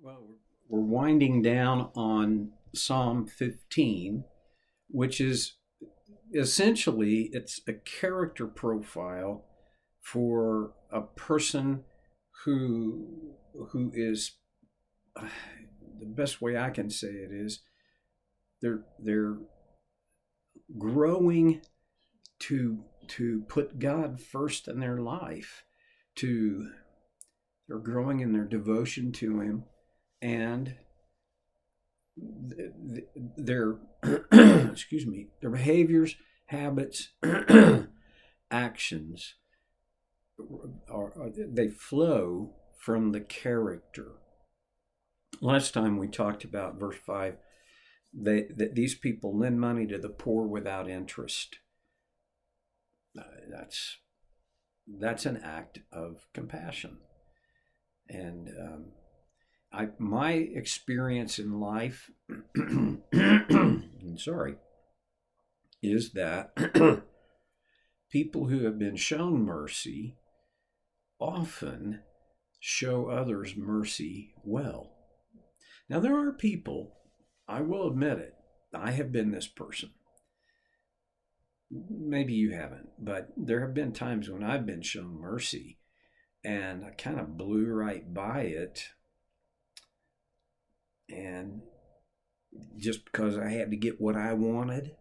Well, we're winding down on Psalm 15, which is essentially it's a character profile for a person who is the best way I can say it is they're growing to put God first in their life, to they're growing in their devotion to Him, and their excuse me, their behaviors, habits, actions they flow from the character. Last time we talked about verse 5, that these people lend money to the poor without interest. That's an act of compassion. And my experience in life, sorry, is that people who have been shown mercy often show others mercy well. Now, there are people, I will admit it, I have been this person. Maybe you haven't, but there have been times when I've been shown mercy and I kind of blew right by it. And just because I had to get what I wanted,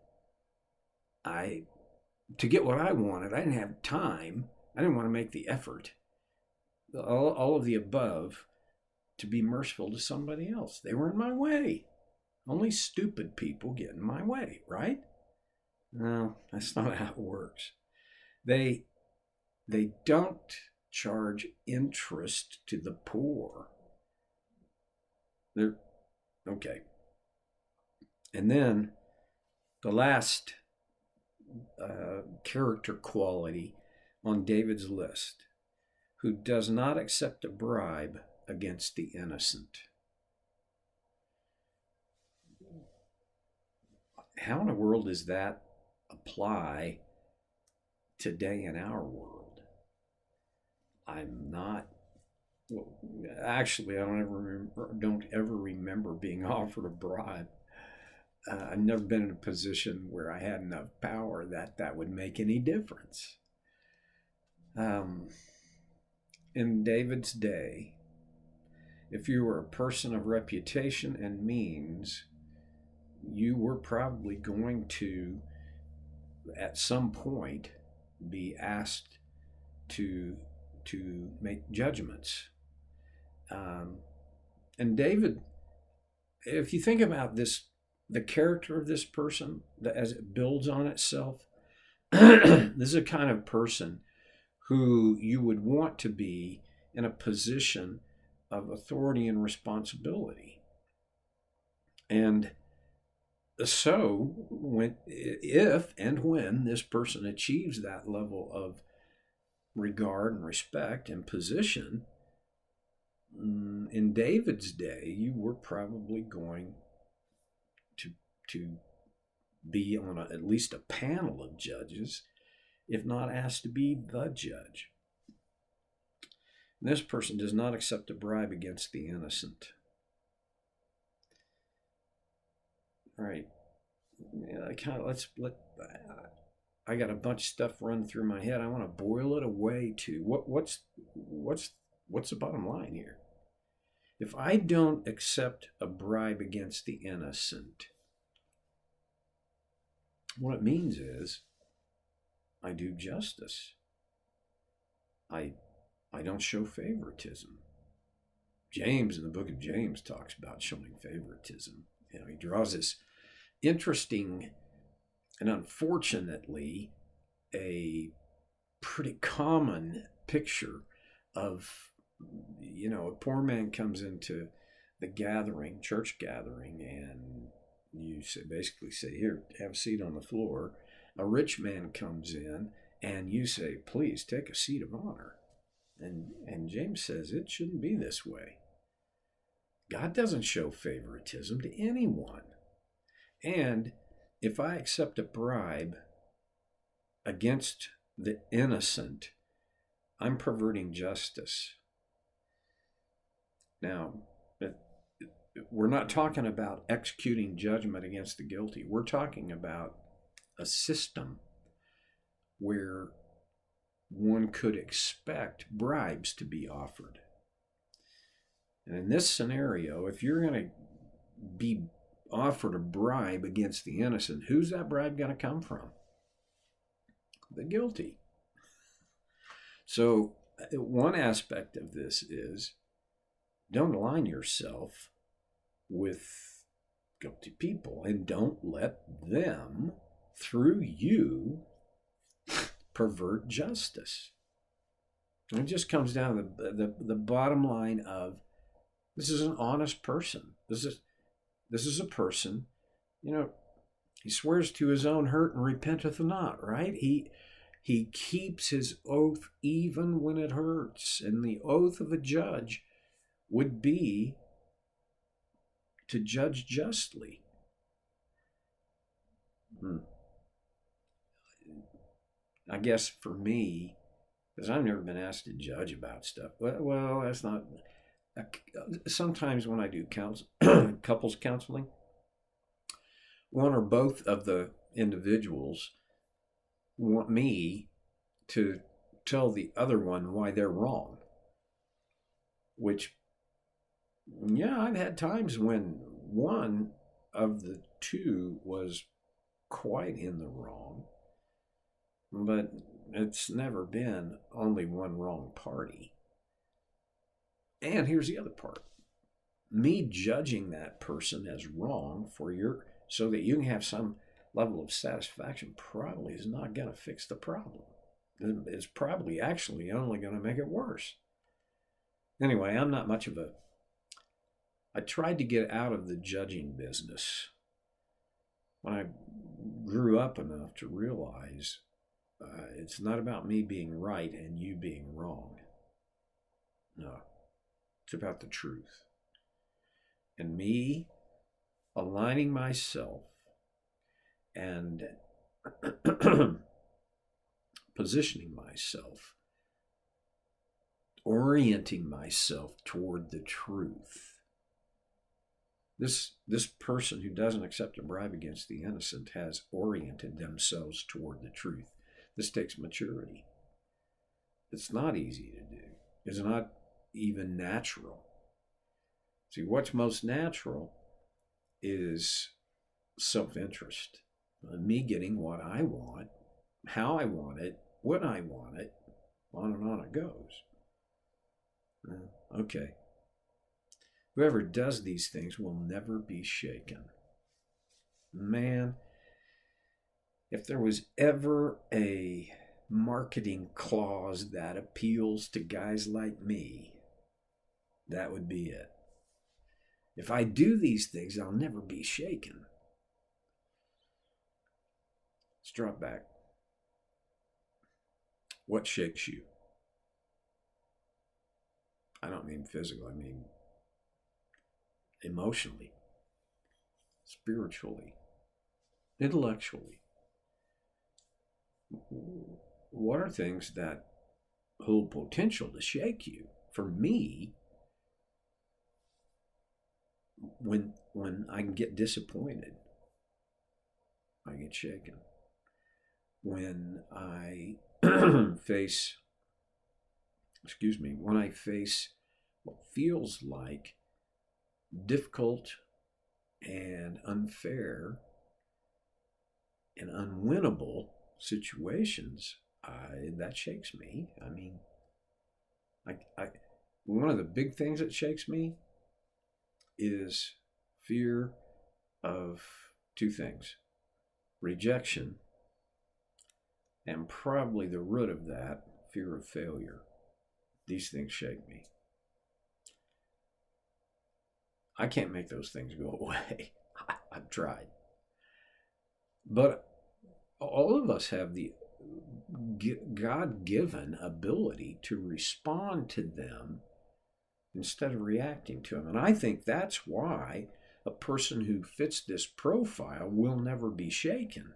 I didn't have time. I didn't want to make the effort. All of the above to be merciful to somebody else. They were in my way. Only stupid people get in my way, right? No, that's not how it works. They don't charge interest to the poor. They're okay. And then the last character quality on David's list, who does not accept a bribe against the innocent. How in the world does that apply today in our world? I'm not. Well, actually, I don't ever remember being offered a bribe. I've never been in a position where I had enough power that would make any difference. In David's day, if you were a person of reputation and means, you were probably going to, at some point, be asked to make judgments. And David, if you think about this, the character of this person, as it builds on itself, this is a kind of person who you would want to be in a position of authority and responsibility. And so, if and when this person achieves that level of regard and respect and position, in David's day, you were probably going to be on at least a panel of judges, if not asked to be the judge. And this person does not accept a bribe against the innocent. All right. I got a bunch of stuff running through my head. I want to boil it away to what's the bottom line here? If I don't accept a bribe against the innocent, what it means is I do justice. I don't show favoritism. James, in the book of James, talks about showing favoritism. He draws this interesting and unfortunately a pretty common picture of, a poor man comes into the church gathering, and you basically say, here, have a seat on the floor. A rich man comes in and you say, please take a seat of honor. And James says it shouldn't be this way. God doesn't show favoritism to anyone. And if I accept a bribe against the innocent, I'm perverting justice. Now, we're not talking about executing judgment against the guilty. We're talking about a system where one could expect bribes to be offered. And in this scenario, if you're going to be offered a bribe against the innocent, who's that bribe going to come from? The guilty. So one aspect of this is don't align yourself with guilty people and don't let them, through you, pervert justice. And it just comes down to the bottom line of this is an honest person. This is a person, he swears to his own hurt and repenteth not, right? He keeps his oath even when it hurts. And the oath of a judge would be to judge justly. I guess for me, because I've never been asked to judge about stuff. Well, that's not. Sometimes when I do couples counseling, one or both of the individuals want me to tell the other one why they're wrong. Which, yeah, I've had times when one of the two was quite in the wrong, but it's never been only one wrong party. And here's the other part. Me judging that person as wrong so that you can have some level of satisfaction probably is not going to fix the problem. It's probably actually only going to make it worse. Anyway, I'm not much of I tried to get out of the judging business when I grew up enough to realize it's not about me being right and you being wrong. No, it's about the truth. And me aligning myself and positioning myself, orienting myself toward the truth. This person who doesn't accept a bribe against the innocent has oriented themselves toward the truth. This takes maturity. It's not easy to do. It's not even natural. See, what's most natural is self-interest. Me getting what I want, how I want it, when I want it, on and on it goes. Okay. Whoever does these things will never be shaken. Man, if there was ever a marketing clause that appeals to guys like me, that would be it. If I do these things, I'll never be shaken. Let's drop back. What shakes you? I don't mean physical, I mean emotionally, spiritually, intellectually. What are things that hold potential to shake you? For me, when I get disappointed, I get shaken. When I face what feels like difficult and unfair and unwinnable situations, that shakes me. I mean, one of the big things that shakes me is fear of two things: rejection, and probably the root of that, fear of failure. These things shake me. I can't make those things go away. I've tried. But all of us have the God-given ability to respond to them instead of reacting to them. And I think that's why a person who fits this profile will never be shaken.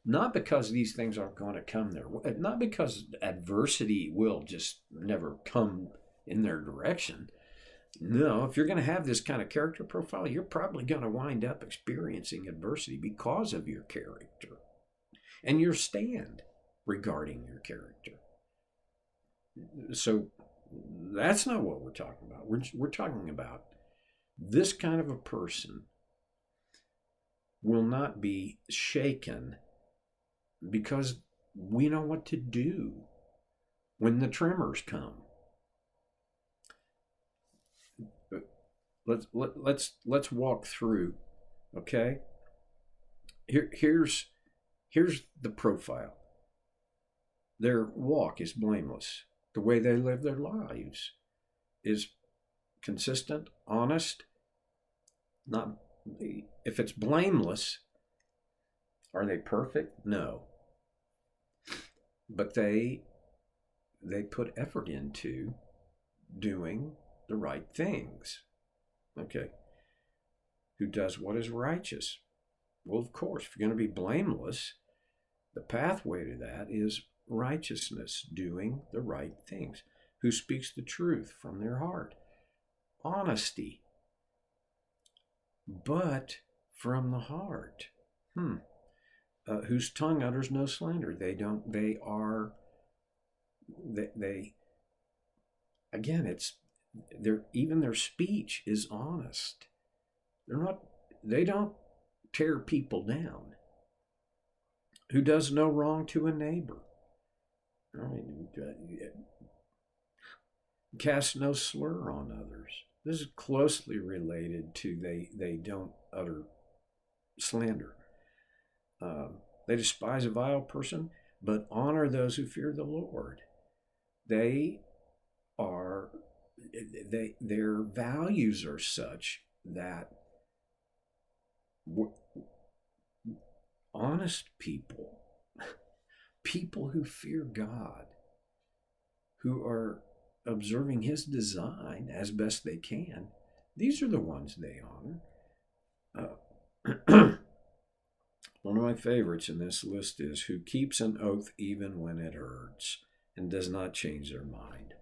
Not because these things aren't going to come their way, not because adversity will just never come in their direction, No, if you're going to have this kind of character profile, you're probably going to wind up experiencing adversity because of your character and your stand regarding your character. So that's not what we're talking about. We're talking about this kind of a person will not be shaken because we know what to do when the tremors come. Let's walk through. Okay. Here's the profile. Their walk is blameless. The way they live their lives is consistent, honest. Not if it's blameless. Are they perfect? No. But they put effort into doing the right things. Okay. Who does what is righteous? Well, of course, if you're going to be blameless, the pathway to that is righteousness, doing the right things. Who speaks the truth from their heart? Honesty, but from the heart. Whose tongue utters no slander. Again, even their speech is honest. They don't tear people down. Who does no wrong to a neighbor. Cast no slur on others. This is closely related to they don't utter slander. They despise a vile person, but honor those who fear the Lord. Their values are such that honest people, people who fear God, who are observing His design as best they can, these are the ones they honor. One of my favorites in this list is who keeps an oath even when it hurts and does not change their mind.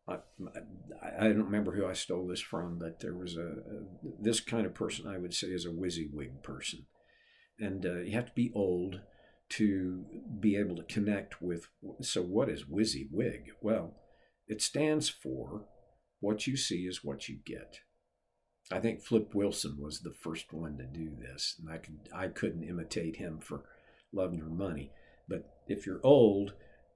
I don't remember who I stole this from, but there was this kind of person I would say is a WYSIWYG person. And you have to be old to be able to connect with. So what is WYSIWYG? Well, it stands for what you see is what you get. I think Flip Wilson was the first one to do this, and I couldn't imitate him for love nor money. But if you're old,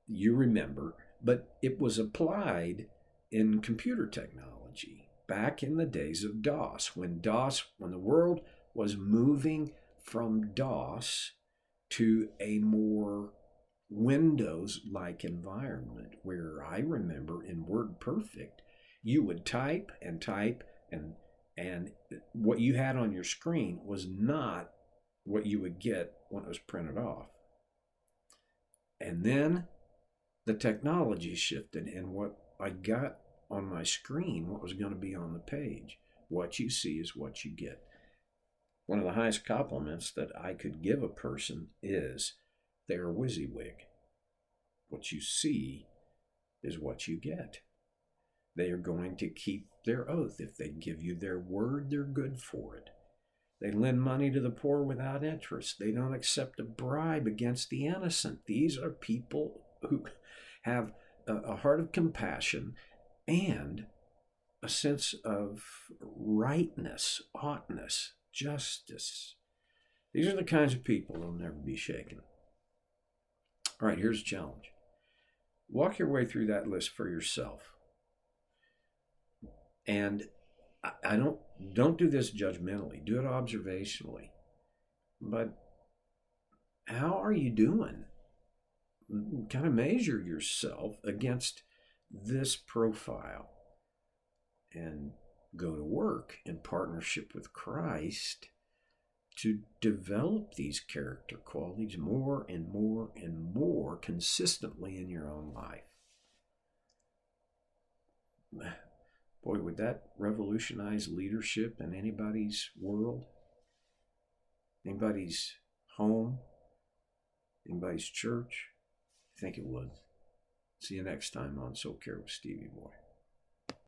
you remember. But it was applied in computer technology back in the days of DOS, when the world was moving from DOS to a more Windows-like environment, where I remember in WordPerfect, you would type and type, and what you had on your screen was not what you would get when it was printed off. And then the technology shifted, and what I got on my screen, what was going to be on the page. What you see is what you get. One of the highest compliments that I could give a person is they're WYSIWYG. What you see is what you get. They are going to keep their oath. If they give you their word, they're good for it. They lend money to the poor without interest. They don't accept a bribe against the innocent. These are people who have a heart of compassion and a sense of rightness, oughtness, justice. These are the kinds of people that will never be shaken. All right, here's a challenge. Walk your way through that list for yourself. And I don't do this judgmentally. Do it observationally. But how are you doing? Kind of measure yourself against this profile and go to work in partnership with Christ to develop these character qualities more and more and more consistently in your own life. Boy, would that revolutionize leadership in anybody's world, anybody's home, anybody's church? I think it would. See you next time on Soul Care with Stevie Boy.